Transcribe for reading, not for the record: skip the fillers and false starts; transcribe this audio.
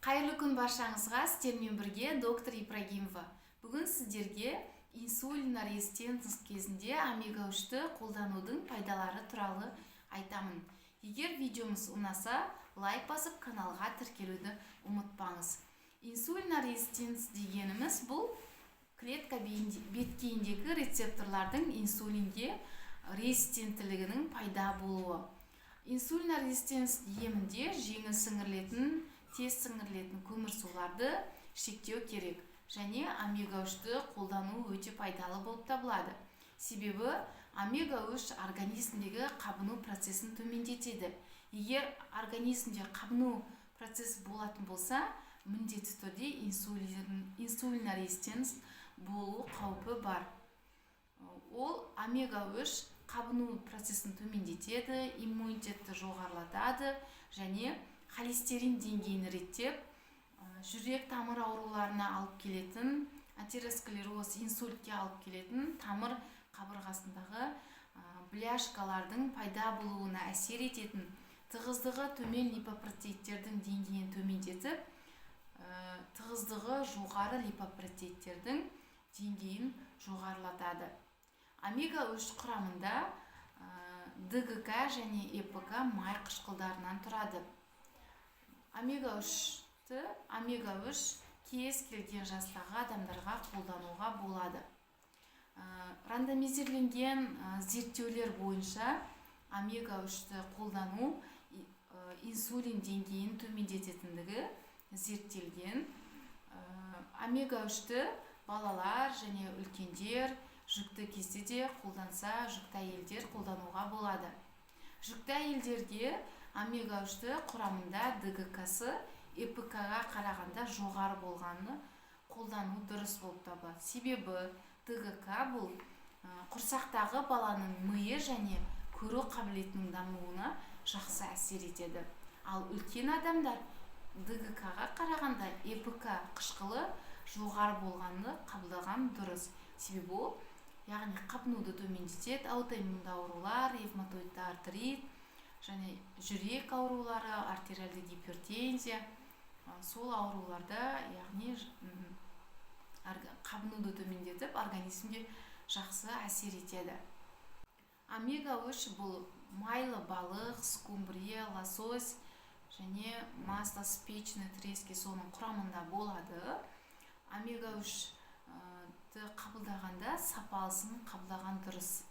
Қайырлы күн баршаңызға, сіздермен бірге доктор Ибрагимова. Бүгін сіздерге инсулин резистентность кезінде омега-3-ті қолданудың пайдалары туралы айтамын. Егер видеомыз ұнаса, лайк басып каналға тіркелуді ұмытпаңыз. Инсулин резистентность дегеніміз бұл клетка беткейіндегі рецепторлардың инсулинге резистенттілігінің пайда болуы. Инсулин резистентность емінде жеңіл сіңірілетін, тез сіңірілетін көмірсуларды шектеу керек және омега-3-ті қолдану өте пайдалы болып табылады. Себебі омега-3 организмдегі қабыну процесін төмендетеді. Егер организмде қабыну процесі болатын болса, міндетті түрде инсулин резистентность болу қаупі бар. Ол омега-3 қабыну процесін төмендетеді, иммунитетті жоғарылатады және холестерин деңгейін реттеп, жүрек тамыр ауруларына алып келетін, атеросклероз, инсультке алып келетін тамыр қабырғасындағы бляшкалардың пайда болуына әсер ететін, тығыздығы төмен липопротеидтердің деңгейін төмендетіп, тығыздығы жоғары липопротеидтердің деңгейін жоғарылатады. Омега-3 құрамында ДГК және ЭПК май қышқылдарынан тұрады. Омега-3 кез келген жастағы адамдарға қолдануға болады. Рандомизирленген зерттеулер бойынша омега-3-ті қолдану инсулин деңгейін төмендететіндігі зерттелген. Омега-3-ті балалар және үлкендер жүкті кезде де қолданса, жүкті әйелдер қолдануға болады. Жүкті әйелдерге омега-3-ті құрамында ДГК-сы ЭПК-ға қарағанда жоғары болғаны қолдану дұрыс болып табылады. Себебі ДГК бұл құрсақтағы баланың миы және көру қабілетінің дамуына жақсы әсер етеді. Ал үлкен адамдар ДГК-ға қарағанда ЭПК қышқылы жоғары болғаны қабылдаған дұрыс. Себебі ол яғни қабынуды төмендетеді, аутоиммунды аурулар, ревматоидты артрит және жүрек аурулары, артериалды гипертензия, сол ауруларда яғни қабынуды төмендетіп, организмге жақсы әсер етеді. Омега-3 бұл майлы балық, скумбрия, лосось және масло с печеной трески соның құрамында болады. Омега-3-ті қабылдағанда сапалысын қабылдаған дұрыс.